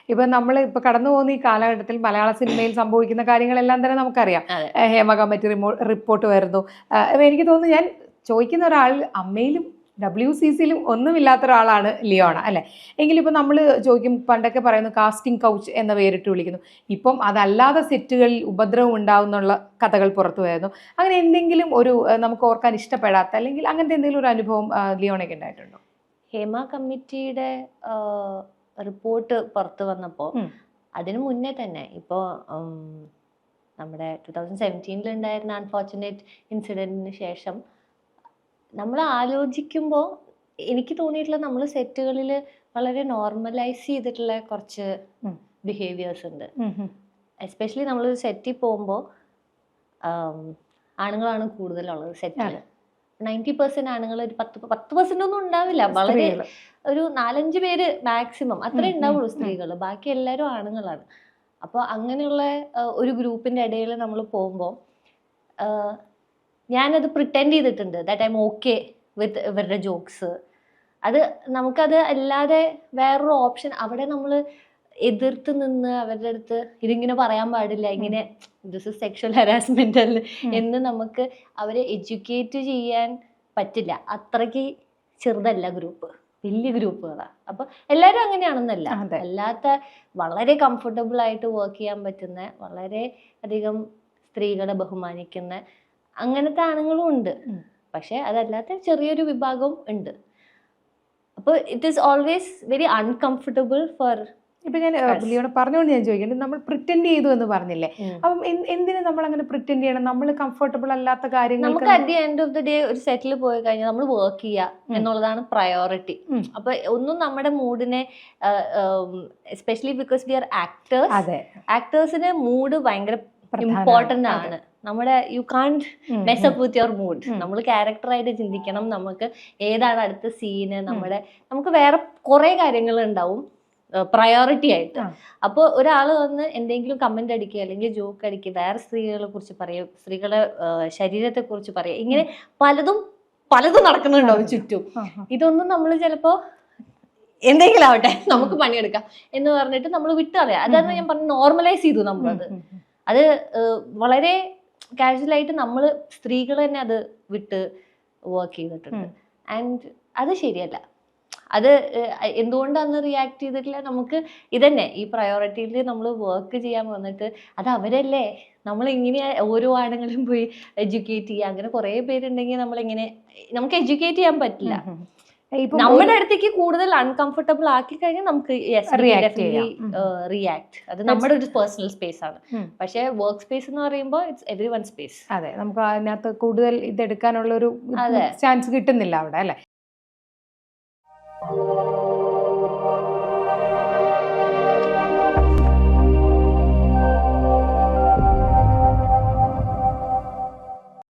ഇപ്പൊ നമ്മൾ ഇപ്പൊ കടന്നു പോകുന്ന ഈ കാലഘട്ടത്തിൽ മലയാള സിനിമയിൽ സംഭവിക്കുന്ന കാര്യങ്ങളെല്ലാം തന്നെ നമുക്കറിയാം. ഹേമ കമ്മിറ്റി റിപ്പോർട്ട് വരുന്നു. എനിക്ക് തോന്നുന്നു ഞാൻ ചോദിക്കുന്ന ഒരാൾ അമ്മയിലും WCCയിലും ഒന്നുമില്ലാത്ത ഒരാളാണ് ലിയോണ അല്ലെ. എങ്കിലും ഇപ്പം നമ്മൾ ചോദിക്കും, പണ്ടൊക്കെ പറയുന്നു കാസ്റ്റിംഗ് കൗച്ച് എന്ന പേരിട്ട് വിളിക്കുന്നു. ഇപ്പം അതല്ലാതെ സെറ്റുകളിൽ ഉപദ്രവം ഉണ്ടാവുന്നുള്ള കഥകൾ പുറത്തു വരുന്നു. അങ്ങനെ എന്തെങ്കിലും ഒരു നമുക്ക് ഓർക്കാൻ ഇഷ്ടപ്പെടാത്ത അല്ലെങ്കിൽ അങ്ങനത്തെ എന്തെങ്കിലും ഒരു അനുഭവം ലിയോണയ്ക്ക് ഉണ്ടായിട്ടുണ്ടോ? ഹേമ കമ്മിറ്റിയുടെ റിപ്പോർട്ട് പുറത്തു വന്നപ്പോൾ അതിനു മുന്നേ തന്നെ ഇപ്പോൾ നമ്മുടെ 2017 ഉണ്ടായിരുന്ന അൺഫോർച്ചുനേറ്റ് ഇൻസിഡൻറ്റിന് ശേഷം നമ്മൾ ആലോചിക്കുമ്പോൾ എനിക്ക് തോന്നിയിട്ടുള്ള നമ്മൾ സെറ്റുകളിൽ വളരെ നോർമലൈസ് ചെയ്തിട്ടുള്ള കുറച്ച് ബിഹേവിയേഴ്സ് ഉണ്ട്. എസ്പെഷ്യലി നമ്മൾ സെറ്റിൽ പോകുമ്പോൾ ആണുങ്ങളാണ് കൂടുതലുള്ളത് സെറ്റിൽ. 90% ആണുങ്ങൾ, ഒരു 10% ഒന്നും ഉണ്ടാവില്ല, വളരെ ഒരു 4-5 പേര് മാക്സിമം അത്രേ ഉണ്ടാവുള്ളൂ സ്ത്രീകൾ, ബാക്കി എല്ലാവരും ആണുങ്ങളാണ്. അപ്പോൾ അങ്ങനെയുള്ള ഒരു ഗ്രൂപ്പിൻ്റെ ഇടയിൽ നമ്മൾ പോകുമ്പോൾ ഞാനത് പ്രിറ്റൻഡ് ചെയ്തിട്ടുണ്ട് that I M okay with ഇവരുടെ ജോക്സ്. അത് നമുക്കത് അല്ലാതെ വേറൊരു ഓപ്ഷൻ, അവിടെ നമ്മൾ എതിർത്ത് നിന്ന് അവരുടെ അടുത്ത് ഇതിങ്ങനെ പറയാൻ പാടില്ല, ഇങ്ങനെ ദിസ് ഇസ് സെക്ഷൽ ഹരാസ്മെന്റ് അല്ല എന്ന് നമുക്ക് അവരെ എഡ്യൂക്കേറ്റ് ചെയ്യാൻ പറ്റില്ല. അത്രയ്ക്ക് ചെറുതല്ല ഗ്രൂപ്പ്, വലിയ ഗ്രൂപ്പുകളാണ്. അപ്പോൾ എല്ലാവരും അങ്ങനെയാണെന്നല്ല, അല്ലാത്ത വളരെ കംഫർട്ടബിൾ ആയിട്ട് വർക്ക് ചെയ്യാൻ പറ്റുന്ന, വളരെ അധികം സ്ത്രീകളെ ബഹുമാനിക്കുന്ന അങ്ങനത്തെ ആണുങ്ങളും ഉണ്ട്. പക്ഷെ അതല്ലാത്ത ചെറിയൊരു വിഭാഗം ഉണ്ട്. അപ്പോൾ it is always very uncomfortable for. ഇപ്പൊ ഞാൻ ലിയോണ പറഞ്ഞുകൊണ്ട് ഞാൻ ചോദിക്കുന്നത്, നമ്മൾ പ്രിറ്റൻഡ് ചെയ്തു എന്ന് പറഞ്ഞില്ലേ, അപ്പം എന്തിനു നമ്മൾ അങ്ങനെ പ്രിറ്റൻഡ് ചെയ്യണം? നമ്മൾ കംഫർട്ടബിൾ അല്ലാത്ത കാര്യങ്ങൾ നമുക്ക് at the end of the day ഒരു സെറ്റിൽ പോയി കഴിഞ്ഞാൽ നമ്മൾ വർക്ക് ചെയ്യുക എന്നുള്ളതാണ് പ്രയോറിറ്റി. അപ്പൊ ഒന്നും നമ്മുടെ മൂഡിനെ, especially because we are actors, ആക്ടേഴ്സിന് മൂഡ് ഭയങ്കര ഇമ്പോർട്ടന്റ് ആണ്. നമ്മുടെ you can't mess up with your mood. നമ്മൾ ക്യാരക്ടറായിട്ട് ചിന്തിക്കണം, നമുക്ക് ഏതാണ് അടുത്ത സീന്, നമുക്ക് വേറെ കുറെ കാര്യങ്ങൾ ഉണ്ടാവും പ്രയോറിറ്റി ആയിട്ട്. അപ്പോൾ ഒരാൾ വന്ന് എന്തെങ്കിലും കമന്റ് അടിക്കുക അല്ലെങ്കിൽ ജോക്ക് അടിക്കുക, വേറെ സ്ത്രീകളെ കുറിച്ച് പറയുക, സ്ത്രീകളുടെ ശരീരത്തെ കുറിച്ച് പറയുക, ഇങ്ങനെ പലതും നടക്കുന്നുണ്ടാവും ചുറ്റും. ഇതൊന്നും നമ്മൾ ചിലപ്പോ എന്തെങ്കിലും ആവട്ടെ നമുക്ക് പണിയെടുക്കാം എന്ന് പറഞ്ഞിട്ട് നമ്മൾ വിട്ടറിയാം. അതാണ് ഞാൻ പറഞ്ഞു, നോർമലൈസ് ചെയ്തു നമ്മളത്. അത് വളരെ കാഷ്വലായിട്ട് നമ്മൾ സ്ത്രീകൾ തന്നെ അത് വിട്ട് വർക്ക് ചെയ്തിട്ടുണ്ട്. ആൻഡ് അത് ശരിയല്ല. അത് എന്തുകൊണ്ടാന്ന് റിയാക്ട് ചെയ്തിട്ടില്ല, നമുക്ക് ഇതന്നെ ഈ പ്രയോറിറ്റിയിൽ നമ്മൾ വർക്ക് ചെയ്യാൻ വന്നിട്ട് അത് അവരല്ലേ, നമ്മളിങ്ങനെ ഓരോ ആണുങ്ങളും പോയി എഡ്യൂക്കേറ്റ് ചെയ്യുക, അങ്ങനെ കുറേ പേരുണ്ടെങ്കിൽ നമ്മളിങ്ങനെ നമുക്ക് എഡ്യൂക്കേറ്റ് ചെയ്യാൻ പറ്റില്ല. നമ്മുടെ അടുത്തേക്ക് കൂടുതൽ അൺകംഫർട്ടബിൾ ആക്കി കഴിഞ്ഞാൽ നമുക്ക് റിയാക്ട്. അത് നമ്മുടെ ഒരു പേഴ്സണൽ സ്പേസ് ആണ്. പക്ഷെ വർക്ക് സ്പേസ് എന്ന് പറയുമ്പോൾ ഇറ്റ്സ് എവരി വൺ സ്പേസ്. അതെ, നമുക്ക് അതിനകത്ത് കൂടുതൽ ഇതെടുക്കാനുള്ള ഒരു ചാൻസ് കിട്ടുന്നില്ല അവിടെ അല്ലെ.